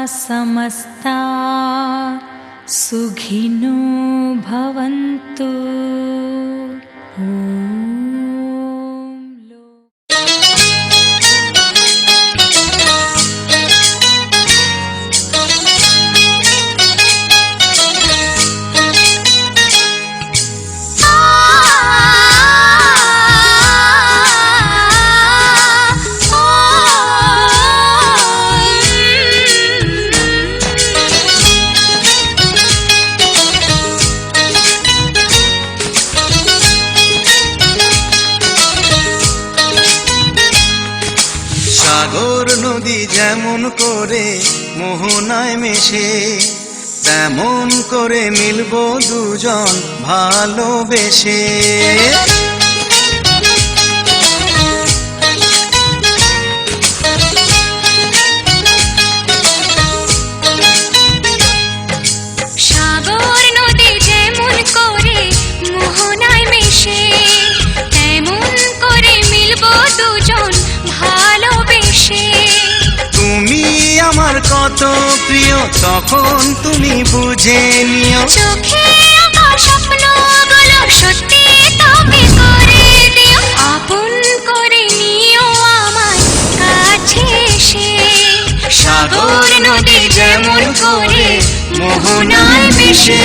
समस्ता सुखिनो भवन्तु। সাগর নদী যেমন করে মোহনায় মেশে, তেমন করে মিলবো দুজন ভালোবেসে। সাগর নদী যেমন করে মোহনায় মেশে, তেমন করে মিলবো দুজন ভালোবেসে। তুমি আমার কত প্রিয় তখন তুমি বুঝে নিও, চোখে আঁকা স্বপ্নগুলো সত্যি তবে করে দিও। আপন করে নিও আমার কাছে এসে, সাগর নদী যেমন করে মোহনায় মেশে।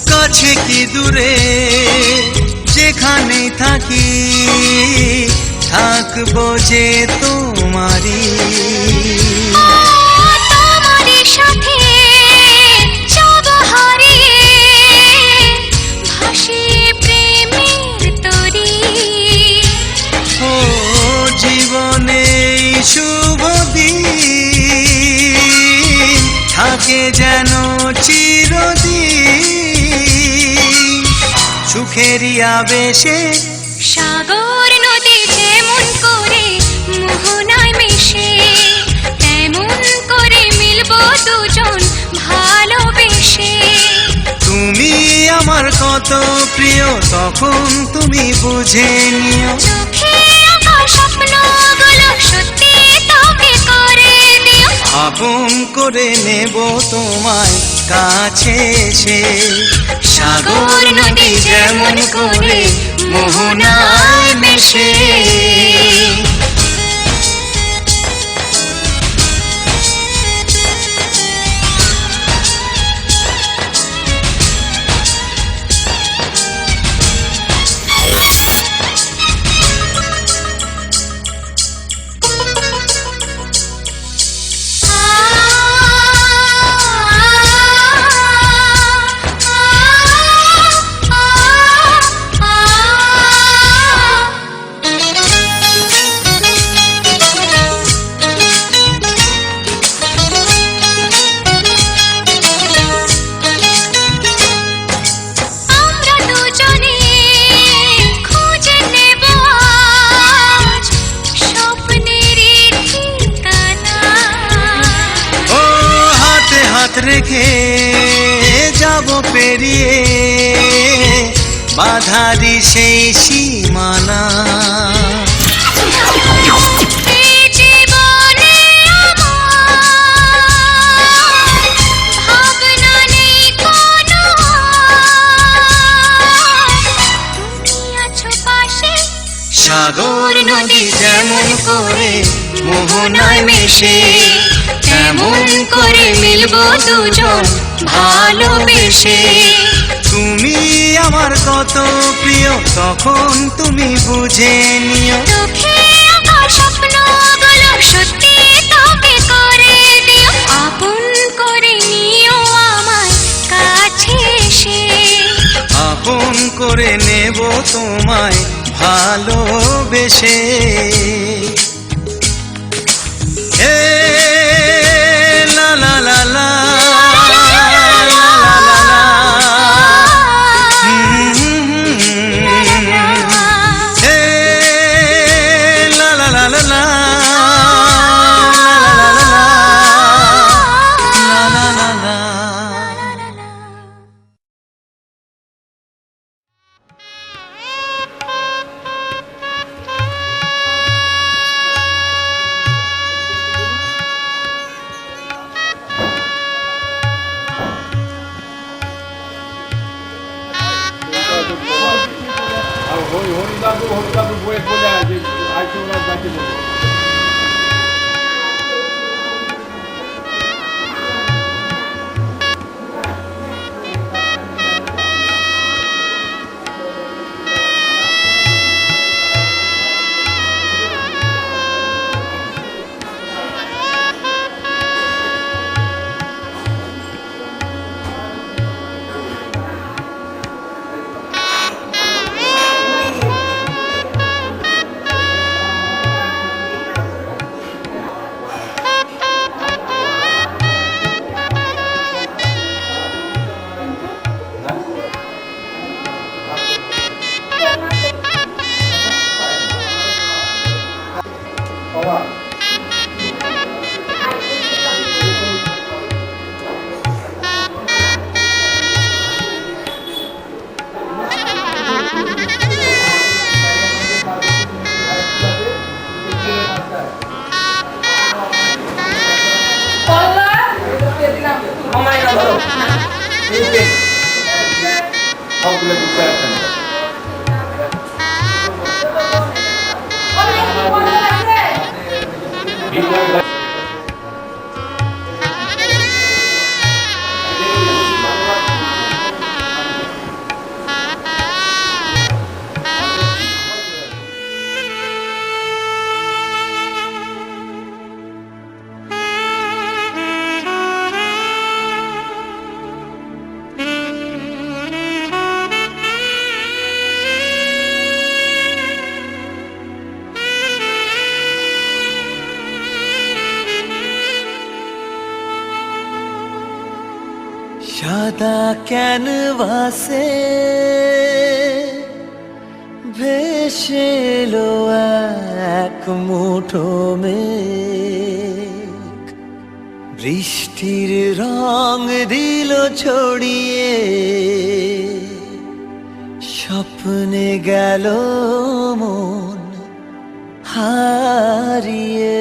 কাছে কি দূরে যেখানে থাকি, থাকবো যে তোমারি। তোমারই সাথে যাব হারিয়ে, ভাসিয়ে প্রেমের তরি। ও জীবনে শুভ দিন থাকে যেন চিরদিন, সুখেরই আবেশে। সাগর নদী যেমন করে মোহনায় মেশে, তেমন করে মিলবো দুজন ভালোবেসে। তুমি আমার কত প্রিয় তখন তুমি বুঝে নিও, চোখে আঁকা স্বপ্নগুলো সত্যি তবে করে দিও। আপন করে নেব তোমায় কাছে এসে। সাগর নদী যেমন করে মোহনায় মেশে। হাত রেখে যাব পেরিয়ে বাধারি সেই সীমানা। সাগর নদী যেমন করে মোহনায় মেশে, তেমন করে মিলবো দুজন ভালোবেসে। তুমি আমার কত প্রিয় তখন তুমি বুঝে নিও, চোখে আঁকা স্বপ্নগুলো সত্যি তবে করে দিও। আপন করে নিও আমার কাছে এসে, আপন করে নেব তোমায় ভালোবেসে। সাদা ক্যানভাসে ভেসে এলো এক মুঠো মেঘ, বৃষ্টির রং দিল ছড়িয়ে, স্বপ্নে গেল মন হারিয়ে।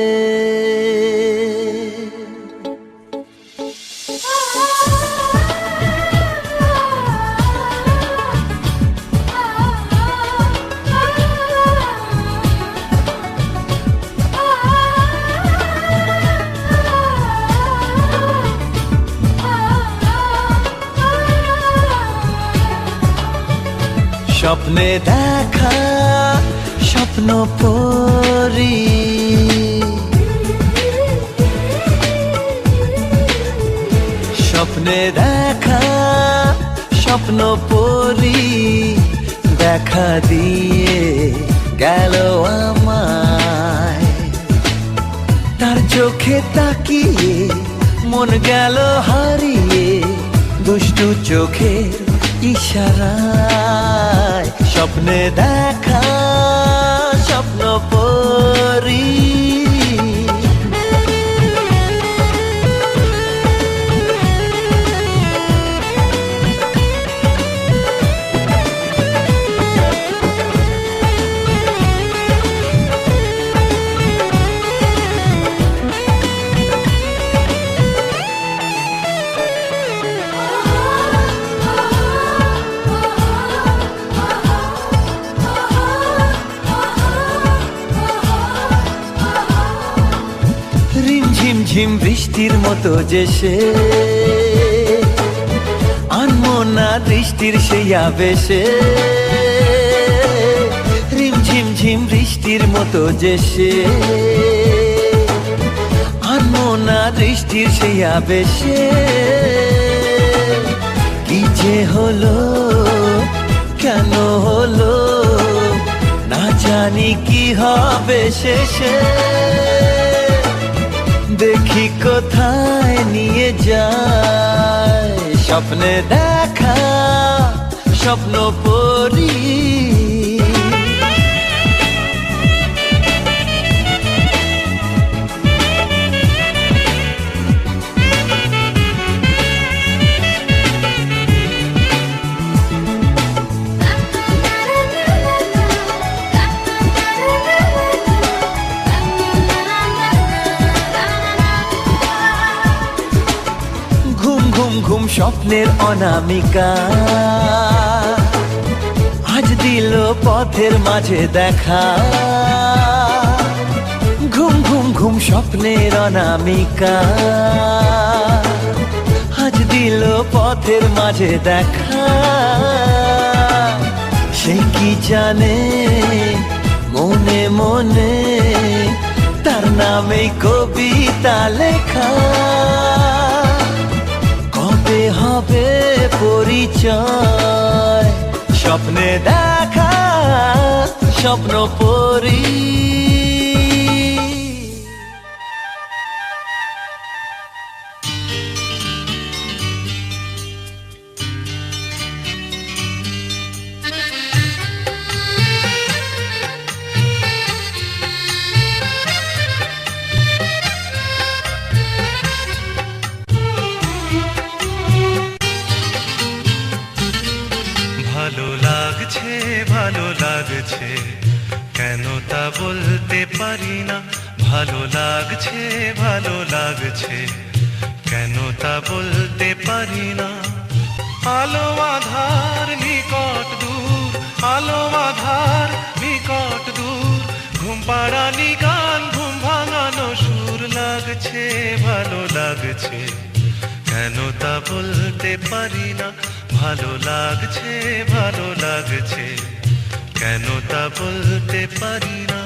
স্বপ্নে দেখা স্বপ্ন পরি, স্বপ্নে দেখা স্বপ্ন পরি, দেখা দিয়ে গেল আমায়। তার চোখে তাকিয়ে মন গেল হারিয়ে, দুষ্টু চোখের ইশারায়। স্বপ্নে দেখা স্বপ্ন পরি, ঝিম বৃষ্টির মতো যে সে, আনমো না দৃষ্টির সেই আবেশে। রিমঝিম ঝিম বৃষ্টির মতো যে সে, আনমো না দৃষ্টির সেই আবেশে। কি যে হলো কেন হলো না জানি, কি হবে শেষে। দেখি কোথায় নিয়ে যায় স্বপ্নে দেখা স্বপ্ন পরি। ঘুম স্বপ্নের অনামিকা আজ দিল পথের মাঝে দেখা। ঘুম স্বপ্নের অনামিকা আজ দিল পথের মাঝে দেখা। সে কি জানে মনে মনে তার নামেই কবিতা লেখা। কবে হবে পরিচয় স্বপ্নে দেখা স্বপ্ন পরি। ভালো লাগছে কেন তা বলতে পারি না। ভালো লাগছে কেন তা বলতে পারি না। আলো আধার নিকট দূর, আলো আধার নিকট দূর, ঘুম পাড়ানি গান ঘুম ভাঙানো সুর লাগছে ভালো লাগছে কেন তা বলতে পারি না। ভালো লাগছে কেন তা বলতে পারি না।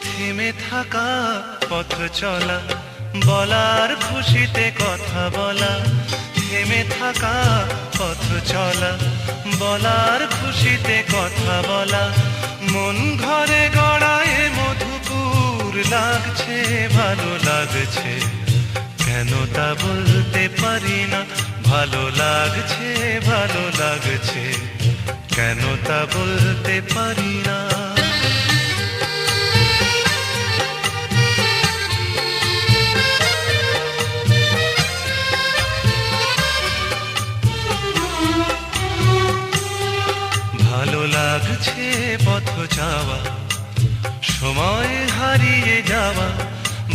থেমে থাকা পথ চলা, বলার খুশিতে কথা বলা। থেমে থাকা পথ চলা, বলার খুশিতে কথা বলা। মন ঘরে গড়ায় মধুপুর লাগছে ভালো লাগছে কেন তা বলতে পারি না। ভালো লাগছে কেন তা বলতে পারি না। ভালো লাগছে পথ যাওয়া, সময় হারিয়ে যাওয়া।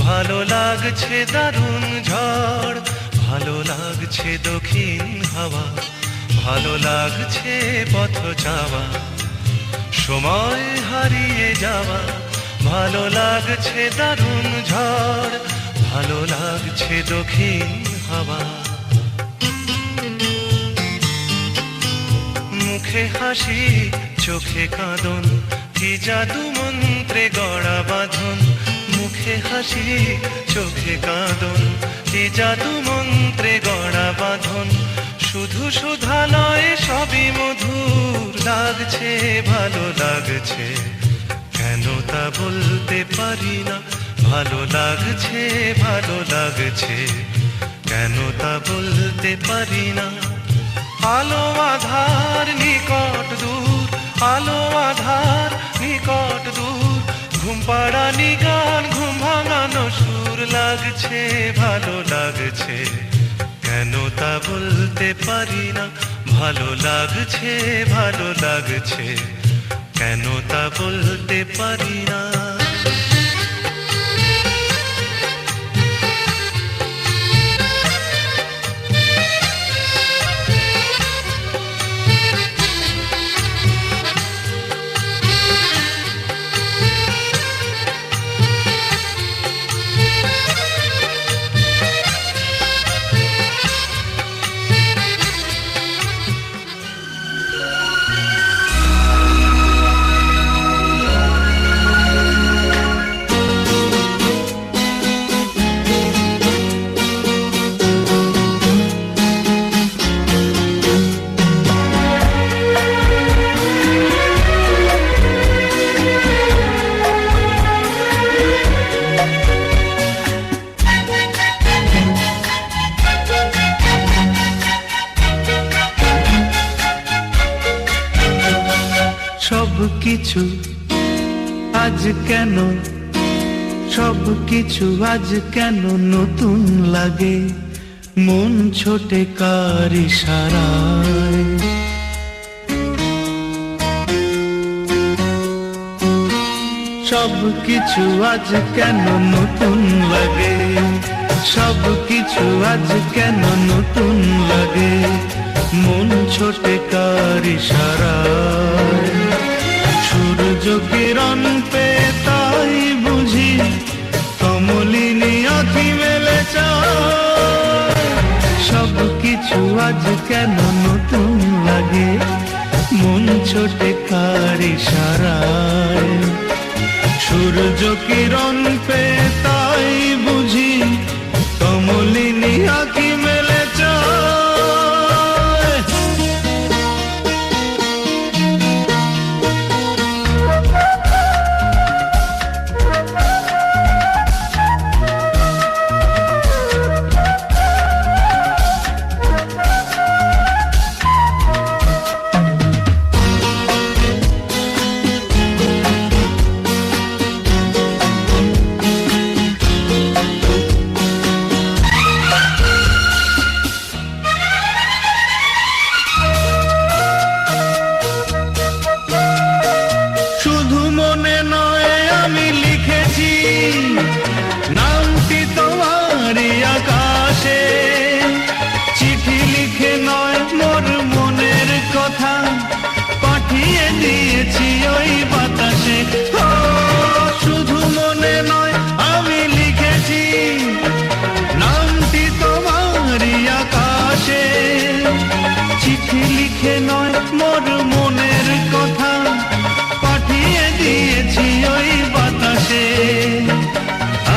ভালো লাগছে দারুণ ঝড়, ভালো লাগছে দক্ষিণ হাওয়া। ভালো লাগছে পথ যাওয়া, সময় হারিয়ে যাওয়া। ভালো লাগছে দারুণ ঝড়, ভালো লাগছে দক্ষিণ হাওয়া। মুখে হাসি চোখে কাঁদন, কি জাদু মন্ত্রে গড়া বাঁধন। মুখে হাসি চোখে কাঁদন, কি জাদু মন্ত্রে গড়া বাঁধন। শুধু সুধা নয় সবই মধুর লাগছে ভালো লাগছে কেন তা বলতে পারি না। ভালো লাগছে কেন তা বলতে পারি না। আলো আধার নিকট দূর, আলো আধার নিকট দূর, ঘুম পাড়ানি গান ঘুম ভাঙানো সুর লাগছে ভালো লাগছে কেন তা বলতে পারি না। ভালো লাগছে কেন তা বলতে পারি না। সবকিছু আজ কেন, সবকিছু আজ কেন নতুন লাগে। মন ছোটে কার ইশারায়, সব কিছু আজ কেন নতুন লাগে, সব কিছু আজ কেন নতুন লাগে, মন ছোটে কার ইশারায়। সূর্য কিরণ পে তাই বুঝি কমলিনী আঁখি মেলে চায়। সব কিছু আজ কেন নতুন লাগে, মন ছোটে কার ইশারায়। সূর্য কিরণ পে তাই বুঝি কমলিনী আঁখি মেলে চায়। শুধু মনে নয় আমি লিখেছি নামটি তোমারই আকাশে, চিঠি লিখে নয় মোর মনের কথা পাঠিয়ে দিয়েছি ওই বাতাসে। ও, শুধু মনে নয় আমি লিখেছি নামটি তোমারই আকাশে, চিঠি লিখে নয় মোর মনের কথা পাঠিয়ে দিয়েছি ওই বাতাসে।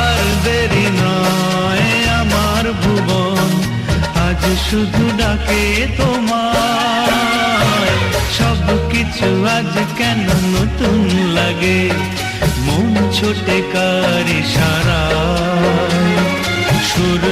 আর দেরি নয় আমার ভুবন আজ শুধু ডাকে তোমায়। সব কিছু আজ কেন নতুন লাগে, মন ছোটে কার ইশারায়। সুর